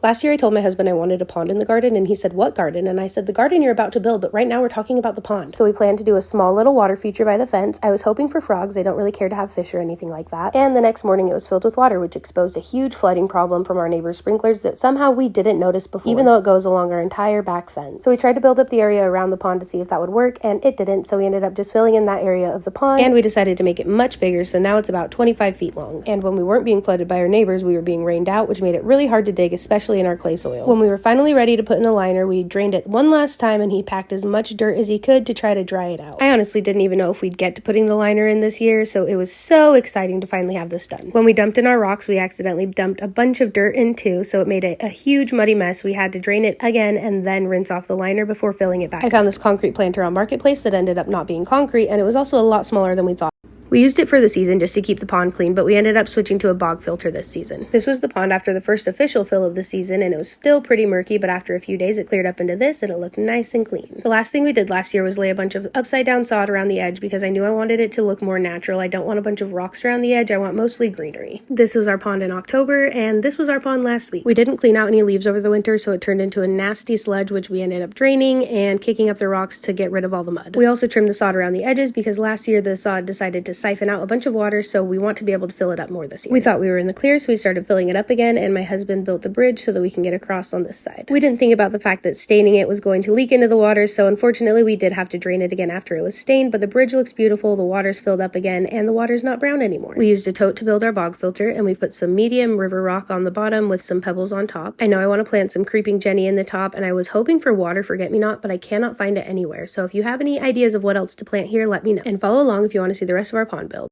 Last year I told my husband I wanted a pond in the garden, and he said, "What garden?" And I said, "The garden you're about to build, but right now we're talking about the pond." So we planned to do a small little water feature by the fence. I was hoping for frogs. I don't really care to have fish or anything like that. And the next morning it was filled with water, which exposed a huge flooding problem from our neighbor's sprinklers that somehow we didn't notice before, even though it goes along our entire back fence. So we tried to build up the area around the pond to see if that would work, and it didn't. So we ended up just filling in that area of the pond, and we decided to make it much bigger, so now it's about 25 feet long. And when we weren't being flooded by our neighbors, we were being rained out, which made it really hard to dig, especially in our clay soil. When we were finally ready to put in the liner, we drained it one last time, and he packed as much dirt as he could to try to dry it out. I honestly didn't even know if we'd get to putting the liner in this year, so it was so exciting to finally have this done. When we dumped in our rocks, we accidentally dumped a bunch of dirt in too, so it made a huge muddy mess. We had to drain it again and then rinse off the liner before filling it back. I found this concrete planter on Marketplace that ended up not being concrete, and it was also a lot smaller than we thought. We used it for the season just to keep the pond clean, but we ended up switching to a bog filter this season. This was the pond after the first official fill of the season, and it was still pretty murky, but after a few days it cleared up into this and it looked nice and clean. The last thing we did last year was lay a bunch of upside down sod around the edge because I knew I wanted it to look more natural. I don't want a bunch of rocks around the edge, I want mostly greenery. This was our pond in October, and this was our pond last week. We didn't clean out any leaves over the winter, so it turned into a nasty sludge, which we ended up draining and kicking up the rocks to get rid of all the mud. We also trimmed the sod around the edges because last year the sod decided to siphon out a bunch of water, so we want to be able to fill it up more this year. We thought we were in the clear, so we started filling it up again, and my husband built the bridge so that we can get across on this side. We didn't think about the fact that staining it was going to leak into the water, so unfortunately we did have to drain it again after it was stained, but the bridge looks beautiful, the water's filled up again, and the water's not brown anymore. We used a tote to build our bog filter, and we put some medium river rock on the bottom with some pebbles on top. I know I want to plant some creeping Jenny in the top, and I was hoping for water forget-me-not, but I cannot find it anywhere, so if you have any ideas of what else to plant here, let me know. And follow along if you want to see the rest of our pond build.